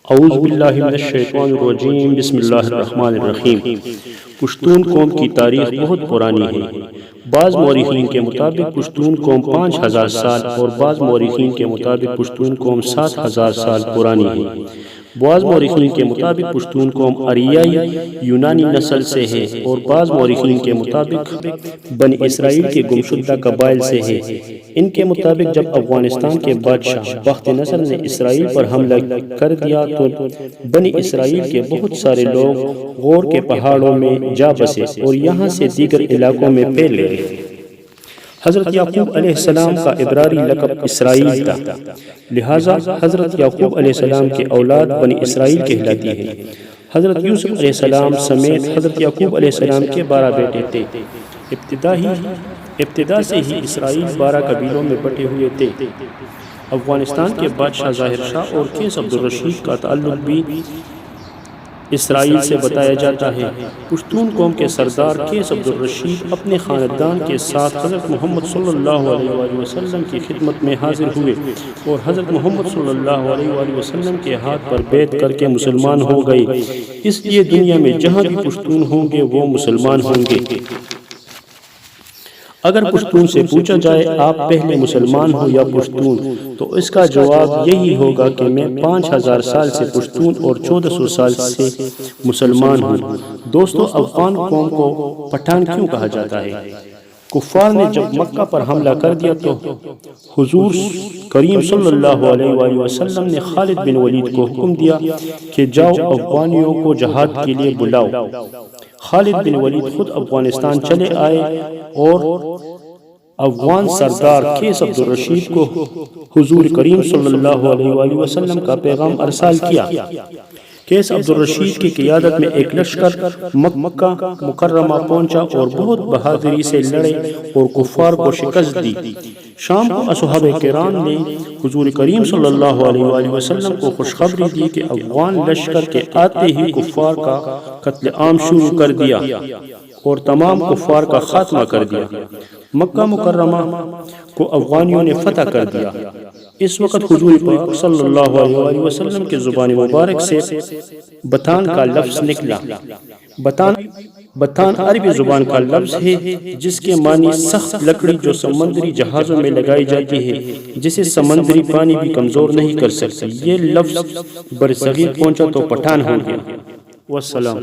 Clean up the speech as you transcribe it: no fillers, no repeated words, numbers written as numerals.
اعوذ باللہ من الشیطان الرجیم، بسم اللہ الرحمن الرحیم۔ پشتون قوم کی تاریخ بہت پرانی ہے۔ بعض مورخین کے مطابق پشتون قوم 5000 سال اور بعض مورخین کے مطابق پشتون قوم 7000 سال پرانی ہے۔ بعض مورخین کے مطابق پشتون قوم آریائی یونانی نسل سے ہے اور بعض مورخین کے مطابق بنی اسرائیل کے گمشدہ قبائل سے ہے۔ ان کے مطابق جب افغانستان کے بادشاہ بخت نصر نے اسرائیل پر حملہ کر دیا تو بنی اسرائیل کے بہت سارے لوگ غور کے پہاڑوں میں جا بسے اور یہاں سے دیگر علاقوں میں پھیل گئے۔ حضرت یعقوب علیہ السلام کا عبرانی لقب اسرائیل تھا، لہٰذا حضرت یعقوب علیہ السلام کے اولاد بنی اسرائیل کہلاتی ہے۔ حضرت یوسف علیہ السلام سمیت حضرت یعقوب علیہ السلام کے 12 بیٹے تھے۔ ابتدا سے ہی اسرائیل 12 قبیلوں میں بٹے ہوئے تھے۔ افغانستان کے بادشاہ ظاہر شاہ اور قیس عبدالرشید کا تعلق بھی اسرائیل سے بتایا جاتا ہے۔ پشتون قوم کے سردار قیس عبدالرشید اپنے خاندان کے ساتھ حضرت محمد صلی اللہ علیہ وآلہ وسلم کی خدمت میں حاضر ہوئے اور حضرت محمد صلی اللہ علیہ وآلہ وسلم کے ہاتھ پر بیعت کر کے مسلمان ہو گئے۔ اس لیے دنیا میں جہاں بھی پشتون ہوں گے وہ مسلمان ہوں گے۔ اگر پشتون سے پوچھا جائے آپ پہلے مسلمان ہو یا پشتون، تو اس کا جواب یہی ہوگا کہ میں 5000 سال سے پشتون اور 1400 سال سے مسلمان ہوں۔ دوستو، افغان قوم کو پٹھان کیوں کہا جاتا ہے؟ کفار نے جب مکہ پر حملہ کر دیا تو حضور کریم صلی اللہ علیہ وآلہ وسلم نے خالد بن ولید کو حکم دیا کہ جاؤ افغانیوں کو جہاد کے لیے بلاؤ۔ خالد بن ولید خود افغانستان چلے آئے اور افغان سردار قیس عبدالرشید کو حضور کریم صلی اللہ علیہ وآلہ وسلم کا پیغام ارسال کیا۔ قیس عبدالرشید کی قیادت میں ایک لشکر مکہ مکرمہ پہنچا اور بہت بہادری سے لڑے اور کفار کو شکست دی۔ شام کو اصحاب کرام نے حضور کریم صلی اللہ علیہ وآلہ وسلم کو خوشخبری دی کہ افغان لشکر کے آتے ہی کفار کا قتل عام شروع کر دیا اور تمام کفار کا خاتمہ کر دیا۔ مکہ مکرمہ کو افغانیوں نے فتح کر دیا۔ اس وقت حضور پاک صلی اللہ علیہ وآلہ وسلم کے زبان مبارک سے بتان کا لفظ نکلا۔ بتان عربی زبان کا لفظ ہے جس کے معنی سخت لکڑی جو سمندری جہازوں میں لگائی جاتی ہے، جسے سمندری پانی بھی کمزور نہیں کر سکتی۔ یہ لفظ برصغیر پہنچا تو پٹھان ہو گیا۔ والسلام۔